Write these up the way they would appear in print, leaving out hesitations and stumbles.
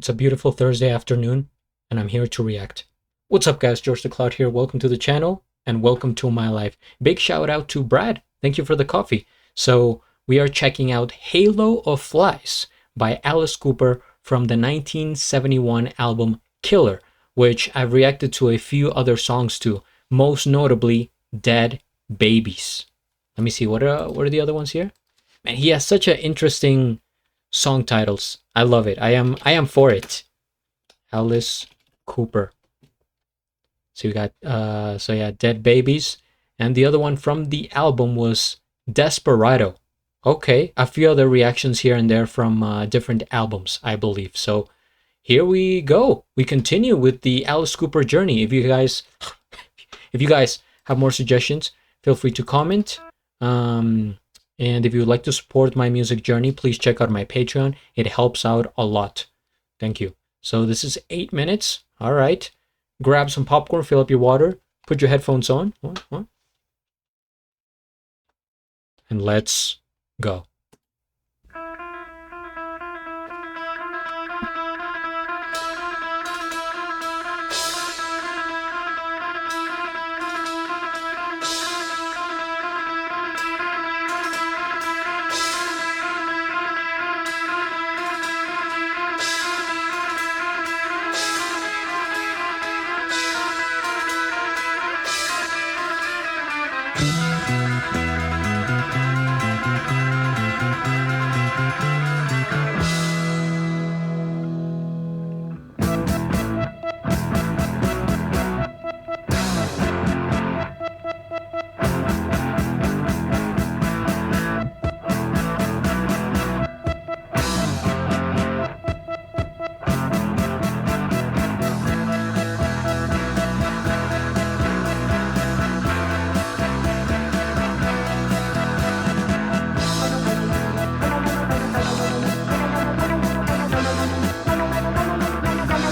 It's a beautiful Thursday afternoon, and I'm here to react. What's up, guys? GeorgeTheCloud here. Welcome to the channel, and welcome to my life. Big shout out to Brad. Thank you for the coffee. So we are checking out Halo of Flies by Alice Cooper from the 1971 album Killer, which I've reacted to a few other songs to, most notably Dead Babies. Let me see, what are the other ones here? Man, he has such an interesting song titles. I love it. I am for it. Alice Cooper. So you got Dead Babies, and the other one from the album was Desperado. Okay, a few other reactions here and there from different albums, I believe. So here we go. We continue with the Alice Cooper journey. If you guys have more suggestions, feel free to comment. And if you would like to support my music journey, please check out my Patreon. It helps out a lot. Thank you. So this is 8 minutes. All right. Grab some popcorn, fill up your water, put your headphones on, and let's go.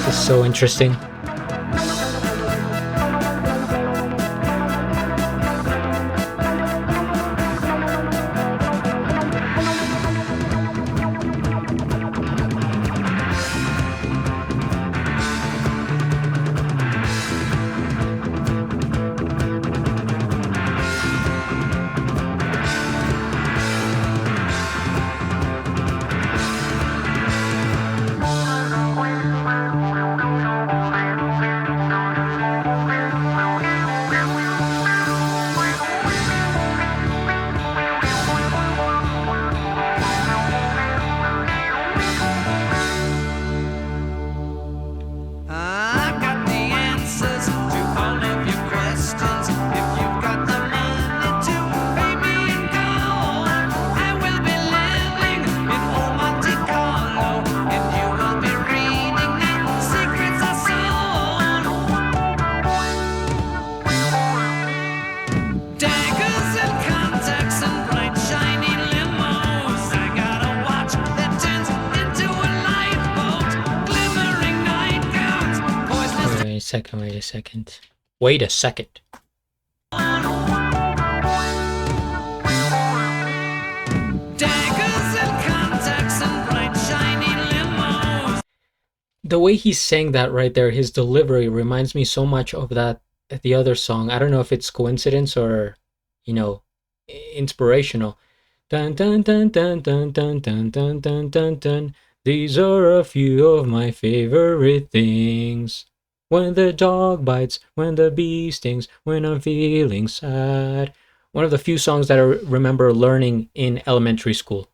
This is so interesting. Wait a second. Wait a second. The way he's saying that right there, his delivery reminds me so much of the other song. I don't know if it's coincidence or, inspirational. Dun dun dun dun dun dun dun dun dun dun dun. These are a few of my favorite things. When the dog bites, when the bee stings, when I'm feeling sad. One of the few songs that I remember learning in elementary school.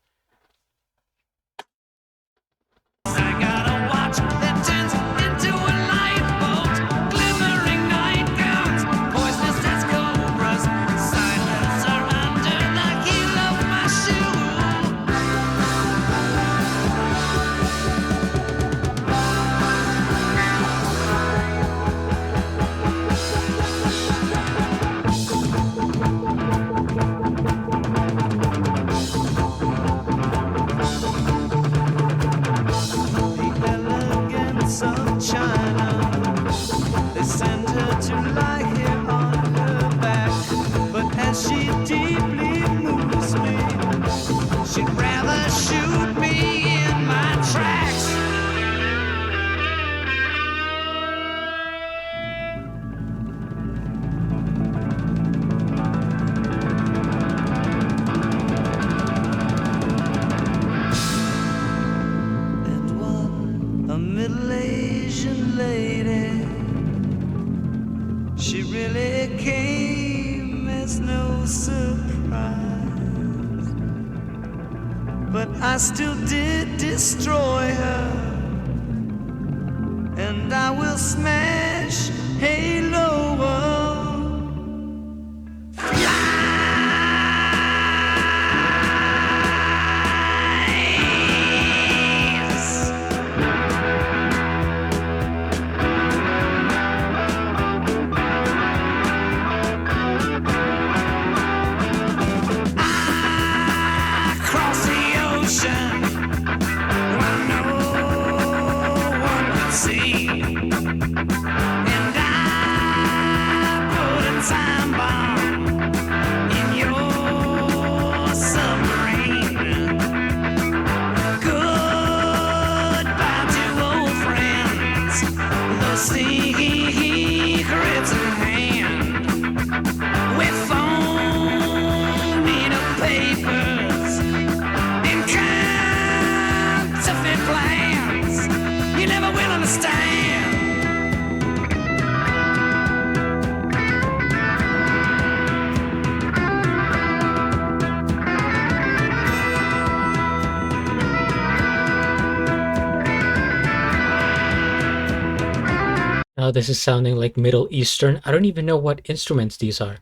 little Asian lady. She really came as no surprise, but I still did destroy her, and I will smash Halo World. Secrets in hand, with phony papers and counterfeit plans. You never will understand. Now this is sounding like Middle Eastern. I don't even know what instruments these are.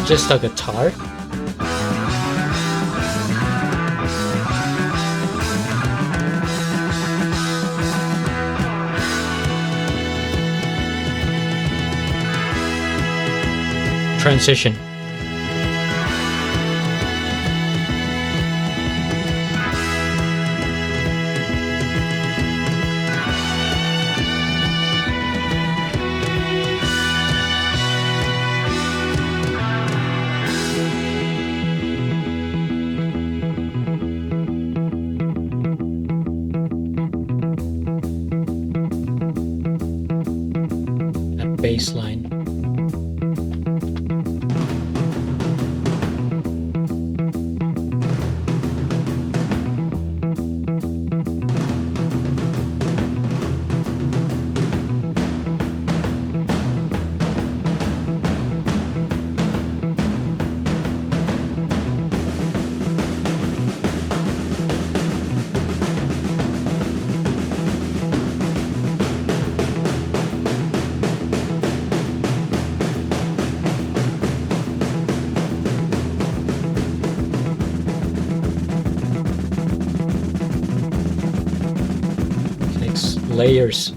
Just a guitar? Transition. That bass line. Layers.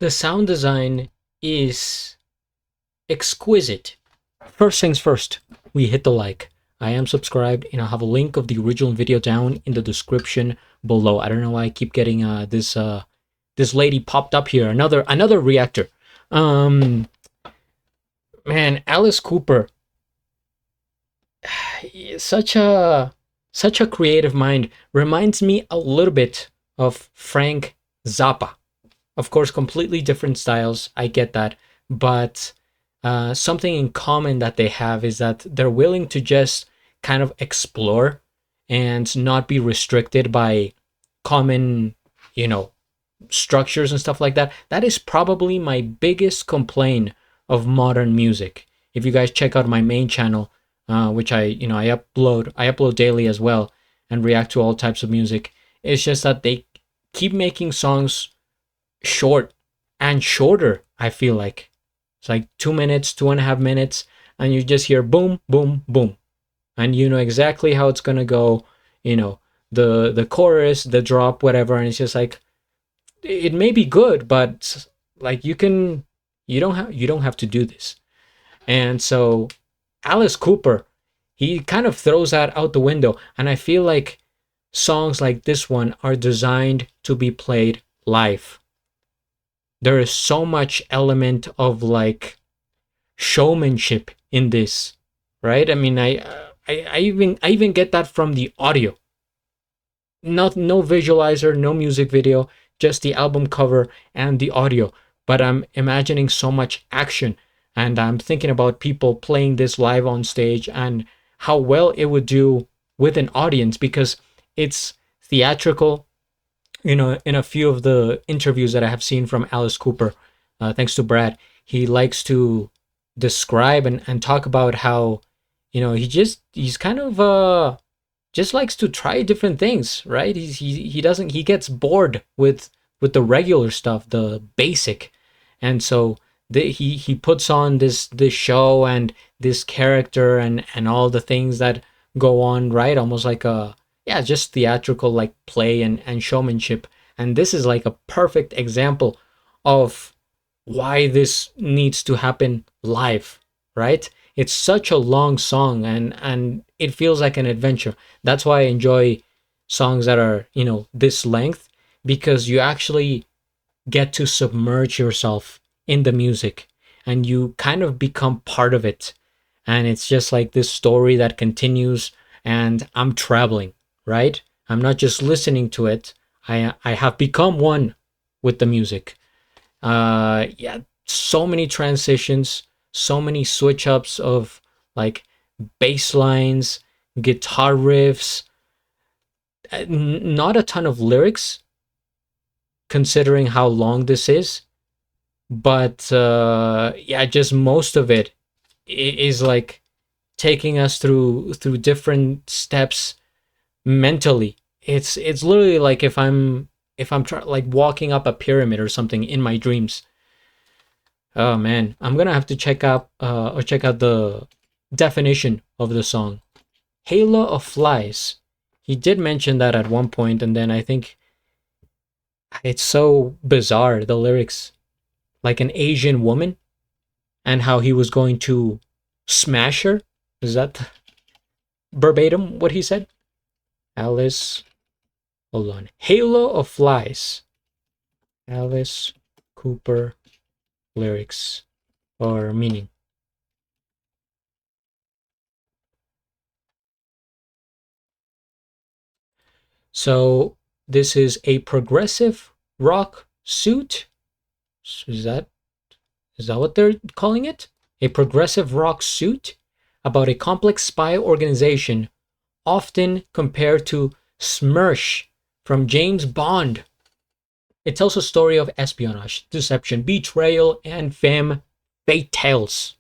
The sound design is exquisite. First things first, we hit the like. I am subscribed, and I'll have a link of the original video down in the description below. I don't know why I keep getting this lady popped up here. Another reactor. Um, man, Alice Cooper, such a creative mind. Reminds me a little bit of Frank Zappa. Of course, completely different styles. I get that, but something in common that they have is that they're willing to just kind of explore and not be restricted by common, you know, structures and stuff like that. That is probably my biggest complaint of modern music. If you guys check out my main channel, which I upload daily as well and react to all types of music, it's just that they keep making songs short and shorter. I feel like it's like 2 minutes, 2.5 minutes, and you just hear boom, boom, boom, and you know exactly how it's gonna go. You know the chorus, the drop, whatever, and it's just like it may be good, but like you don't have to do this. And so Alice Cooper, he kind of throws that out the window, and I feel like songs like this one are designed to be played live. There is so much element of like showmanship in this, right? I mean, I even get that from the audio. Not no visualizer, no music video, just the album cover and the audio. But I'm imagining so much action, and I'm thinking about people playing this live on stage and how well it would do with an audience because it's theatrical. In a few of the interviews that I have seen from Alice Cooper, thanks to Brad, he likes to describe and talk about how, he's kind of just likes to try different things, right? He gets bored with the regular stuff, the basic, and so he puts on this show and this character and all the things that go on, right? Almost like a, yeah, just theatrical like play and showmanship. And this is like a perfect example of why this needs to happen live, right? It's such a long song, and it feels like an adventure. That's why I enjoy songs that are, this length, because you actually get to submerge yourself in the music and you kind of become part of it. And it's just like this story that continues, and I'm traveling, right? I'm not just listening to it. I have become one with the music. Yeah, so many transitions, so many switch ups of like bass lines, guitar riffs, not a ton of lyrics considering how long this is, but yeah, just most of it is like taking us through different steps mentally. It's literally like if I'm like walking up a pyramid or something in my dreams. Oh man, I'm gonna have to check out the definition of the song. Halo of Flies. He did mention that at one point, and then I think it's so bizarre, the lyrics. Like an Asian woman, and how he was going to smash her. Is that verbatim what he said? Alice, hold on. Halo of Flies. Alice Cooper lyrics or meaning. So this is a progressive rock suit. Is that what they're calling it? A progressive rock suit about a complex spy organization, often compared to Smersh from James Bond. It tells a story of espionage, deception, betrayal, and femme fatales.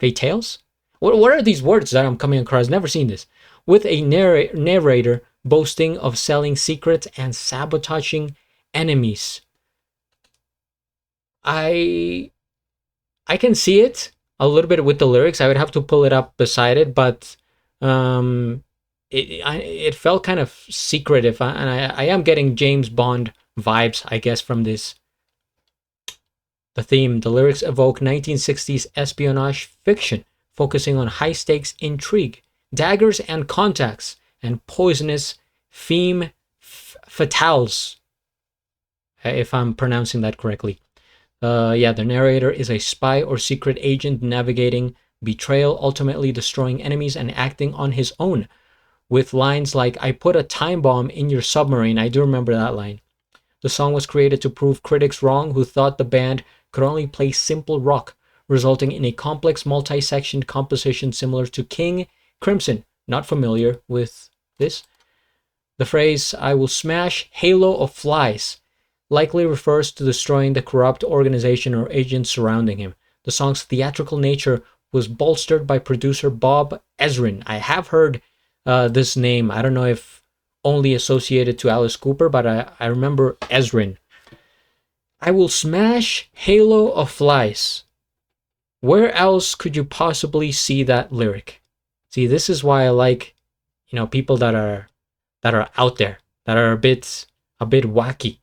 Fatales? What are these words that I'm coming across? Never seen this. With a narrator boasting of selling secrets and sabotaging enemies. I I can see it a little bit with the lyrics. I would have to pull it up beside it, but um, it felt kind of secretive, and I am getting James Bond vibes, I guess, from this. The theme, the lyrics evoke 1960s espionage fiction, focusing on high stakes intrigue, daggers and contacts, and poisonous femme fatales, if I'm pronouncing that correctly. Yeah, the narrator is a spy or secret agent navigating betrayal, ultimately destroying enemies and acting on his own, with lines like, I put a time bomb in your submarine. I do remember that line. The song was created to prove critics wrong who thought the band could only play simple rock, resulting in a complex multi-sectioned composition similar to King Crimson. Not familiar with this? The phrase, I will smash halo of flies, likely refers to destroying the corrupt organization or agents surrounding him. The song's theatrical nature was bolstered by producer Bob Ezrin. I have heard this name. I don't know if only associated to Alice Cooper, but I remember Ezrin. I will smash halo of flies. Where else could you possibly see that lyric? See, this is why I like, people that are out there, that are a bit wacky.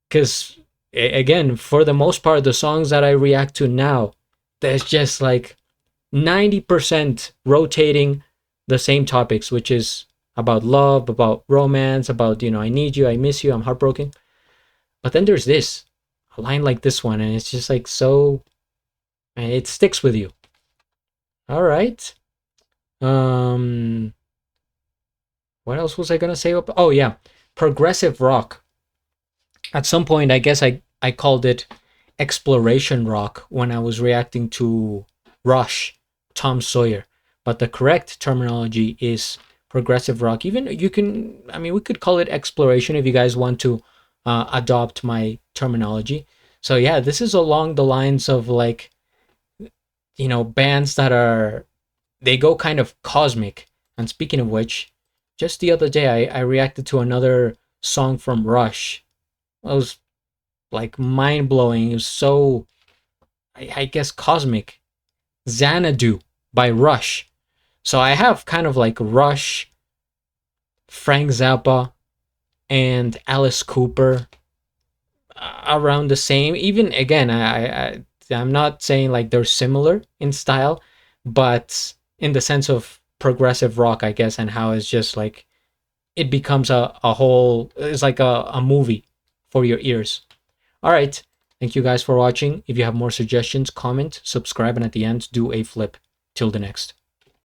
Because again, for the most part, the songs that I react to now, there's just like 90% rotating the same topics, which is about love, about romance, about, I need you, I miss you, I'm heartbroken. But then there's this, a line like this one, and it's just like so, it sticks with you. All right. What else was I gonna say? Oh yeah, progressive rock. At some point, I guess I called it exploration rock when I was reacting to Rush, Tom Sawyer. But the correct terminology is progressive rock. Even you can, we could call it exploration if you guys want to adopt my terminology. So yeah, this is along the lines of like, bands that they go kind of cosmic. And speaking of which, just the other day I reacted to another song from Rush. It was like mind blowing. It was so, I guess, cosmic. Xanadu by Rush. So I have kind of like Rush, Frank Zappa, and Alice Cooper around the same. Even again, I'm not saying like they're similar in style, but in the sense of progressive rock, I guess, and how it's just like it becomes a whole, it's like a movie for your ears. All right. Thank you guys for watching. If you have more suggestions, comment, subscribe, and at the end, do a flip. Till the next.